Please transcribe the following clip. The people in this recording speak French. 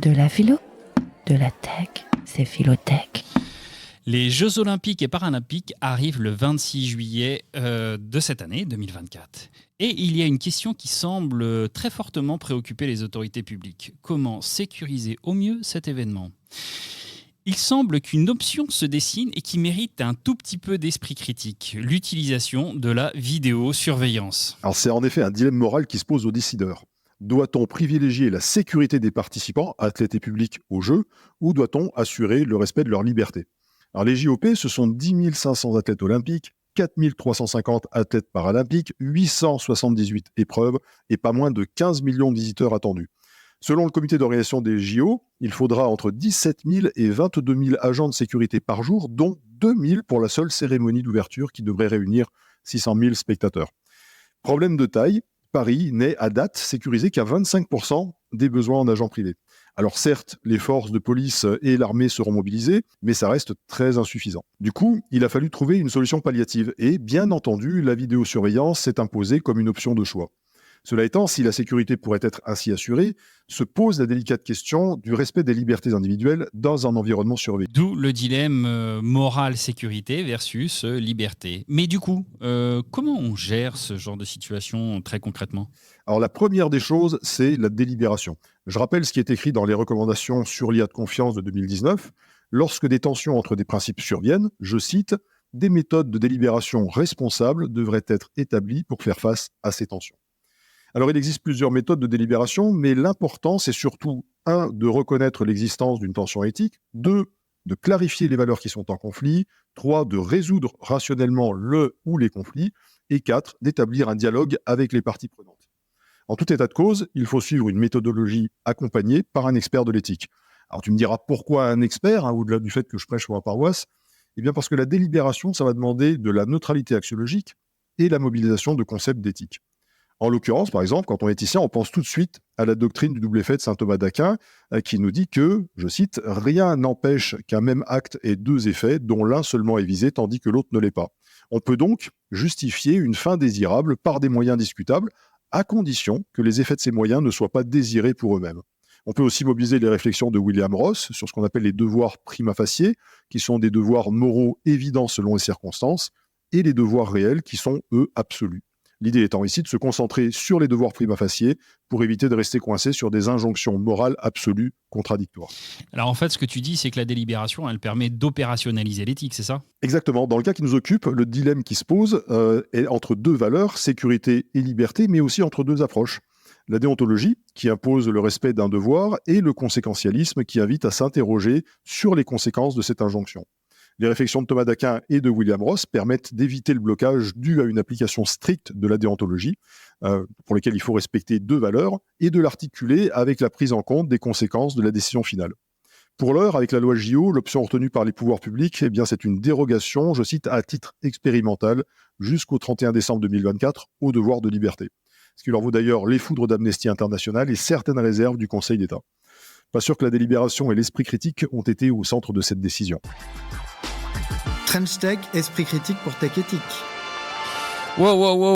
De la philo, de la tech, c'est Philotech. Les Jeux Olympiques et Paralympiques arrivent le 26 juillet de cette année, 2024. Et il y a une question qui semble très fortement préoccuper les autorités publiques. Comment sécuriser au mieux cet événement ? Il semble qu'une option se dessine et qui mérite un tout petit peu d'esprit critique, l'utilisation de la vidéosurveillance. Alors c'est en effet un dilemme moral qui se pose aux décideurs. Doit-on privilégier la sécurité des participants, athlètes et publics, aux Jeux, ou doit-on assurer le respect de leur liberté ? Alors les JOP, ce sont 10 500 athlètes olympiques, 4 350 athlètes paralympiques, 878 épreuves et pas moins de 15 millions de visiteurs attendus. Selon le comité d'organisation des JO, il faudra entre 17 000 et 22 000 agents de sécurité par jour, dont 2 000 pour la seule cérémonie d'ouverture qui devrait réunir 600 000 spectateurs. Problème de taille, Paris n'est à date sécurisé qu'à 25% des besoins en agents privés. Alors certes, les forces de police et l'armée seront mobilisées, mais ça reste très insuffisant. Du coup, il a fallu trouver une solution palliative et, bien entendu, la vidéosurveillance s'est imposée comme une option de choix. Cela étant, si la sécurité pourrait être ainsi assurée, se pose la délicate question du respect des libertés individuelles dans un environnement surveillé. D'où le dilemme morale-sécurité versus liberté. Mais du coup, comment on gère ce genre de situation très concrètement ? Alors la première des choses, c'est la délibération. Je rappelle ce qui est écrit dans les recommandations sur l'IA de confiance de 2019. Lorsque des tensions entre des principes surviennent, je cite, « des méthodes de délibération responsables devraient être établies pour faire face à ces tensions ». Alors, il existe plusieurs méthodes de délibération, mais l'important, c'est surtout, 1, de reconnaître l'existence d'une tension éthique, 2, de clarifier les valeurs qui sont en conflit, 3, de résoudre rationnellement le ou les conflits, et 4, d'établir un dialogue avec les parties prenantes. En tout état de cause, il faut suivre une méthodologie accompagnée par un expert de l'éthique. Alors, tu me diras pourquoi un expert, au-delà du fait que je prêche pour ma paroisse ? Eh bien, parce que la délibération, ça va demander de la neutralité axiologique et la mobilisation de concepts d'éthique. En l'occurrence, par exemple, quand on est éthicien, on pense tout de suite à la doctrine du double effet de saint Thomas d'Aquin, qui nous dit que, je cite, « rien n'empêche qu'un même acte ait deux effets, dont l'un seulement est visé, tandis que l'autre ne l'est pas ». On peut donc justifier une fin désirable par des moyens discutables, à condition que les effets de ces moyens ne soient pas désirés pour eux-mêmes. On peut aussi mobiliser les réflexions de William Ross sur ce qu'on appelle les devoirs prima facie, qui sont des devoirs moraux évidents selon les circonstances, et les devoirs réels qui sont, eux, absolus. L'idée étant ici de se concentrer sur les devoirs prima facie pour éviter de rester coincé sur des injonctions morales absolues contradictoires. Alors en fait, ce que tu dis, c'est que la délibération, elle permet d'opérationnaliser l'éthique, c'est ça ? Exactement. Dans le cas qui nous occupe, le dilemme qui se pose est entre deux valeurs, sécurité et liberté, mais aussi entre deux approches. La déontologie, qui impose le respect d'un devoir, et le conséquentialisme, qui invite à s'interroger sur les conséquences de cette injonction. Les réflexions de Thomas d'Aquin et de William Ross permettent d'éviter le blocage dû à une application stricte de la déontologie, pour lesquelles il faut respecter deux valeurs, et de l'articuler avec la prise en compte des conséquences de la décision finale. Pour l'heure, avec la loi JO, l'option retenue par les pouvoirs publics, eh bien, c'est une dérogation, je cite, à titre expérimental, jusqu'au 31 décembre 2024, au devoir de liberté. Ce qui leur vaut d'ailleurs les foudres d'Amnesty International et certaines réserves du Conseil d'État. Pas sûr que la délibération et l'esprit critique ont été au centre de cette décision. French Tech, esprit critique pour Tech Éthique. Wow.